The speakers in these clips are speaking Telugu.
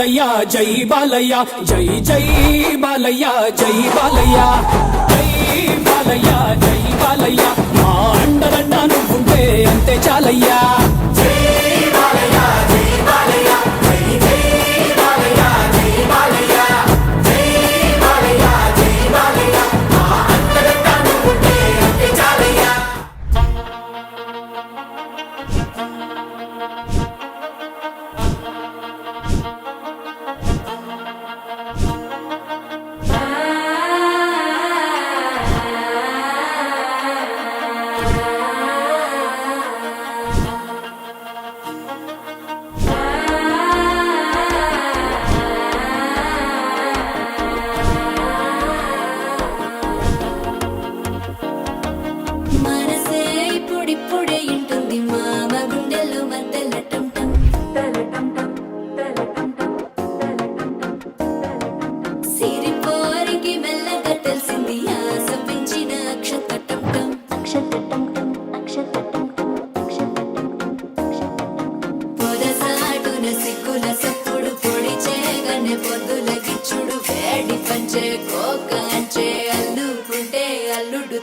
బాలయ్య జై బాలయ్య జై జై బాలయ్య జై బాలయ్య జై బాలయ్య జై బాలయ్య మా అండదండ నువ్వుంటే అంతే చాలయ్యా జై బాలయ్య జై బాలయ్య జై జై బాలయ్య జై బాలయ్య జై బాలయ్య జై బాలయ్య మా అండదండ నువ్వుంటే అంతే చాలయ్యా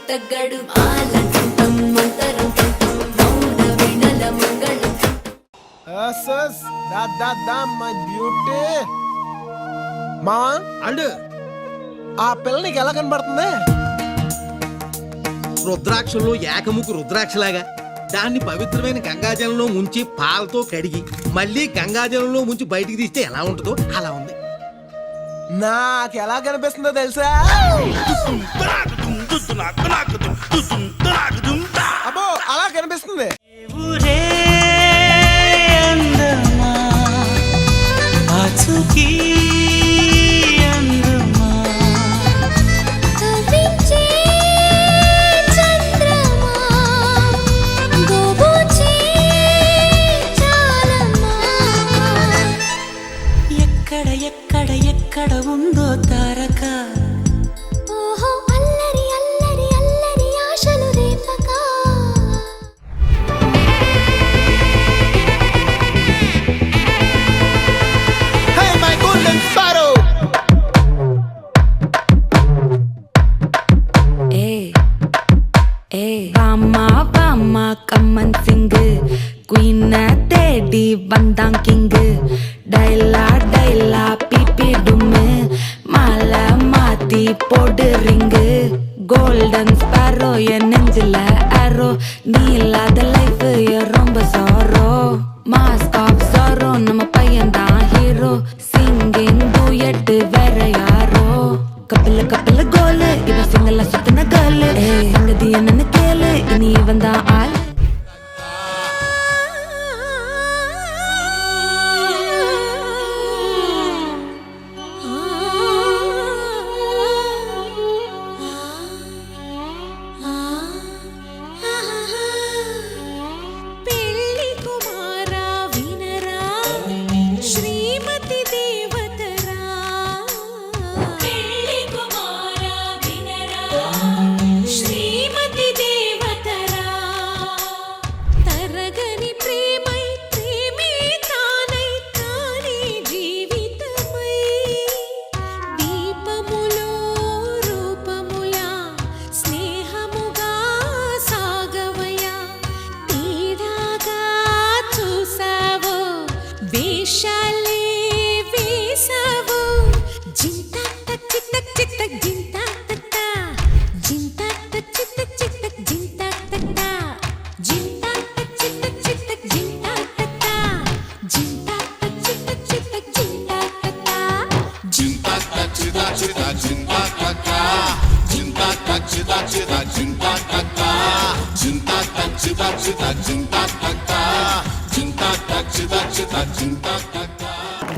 తగ్గడు ఆలంటం మంతరం మౌన వినల మంగళం అసస్ దా మై బ్యూటీ మా అండు ఆ పిల్ల నీకు ఎలా కనబడుతుంది? రుద్రాక్షల్లో ఏకముఖి రుద్రాక్షలాగా దాన్ని పవిత్రమైన గంగాజలంలో ముంచి పాలతో కడిగి మళ్ళీ గంగాజలంలో ముంచి బయటికి తీస్తే ఎలా ఉంటుందో అలా ఉంది. నాకు ఎలా కనిపిస్తుందో తెలుసా? అబ్బో అలా కనిపిస్తుంది. ఎక్కడ ఉందో తారక ఓహో అల్లరి అల్లరి అల్లరి ఆశలు రేపక Hey my golden sparrow. வாமா கம்மன் சிங்கு குயின் தேடி வந்தான் கிங்கு டைலா பிபி டும்மு மாலை மாத்தி போடு ரிங்கு கோல்டன் ஸ்பாரோ என் நெஞ்சில அரோ நீ இல்லாத லைஃப் ரொம்ப சாரோ மாஸ்க் ஆஃப் சாரோ நம்ம பையன் தான் ஹீரோ சிங்கிங் டூயட் வேற யாரோ கப்பில கோலு இவ சிங்கல சுத்தின கேளு சங்கதி என்னன்னு கேளு இனி இவன் தான் ஆள்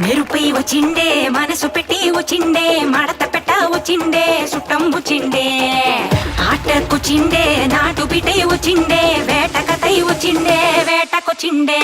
మెరుపై వచ్చిండే మనసు పెట్టి వచ్చిండే మడత పెట్ట వచ్చిండే సుట్టం వచ్చిండే ఆటకొచ్చిండే నాటు బిడ్డ వచ్చిండే వేటకతై వచ్చిండే వేటకొచ్చిండే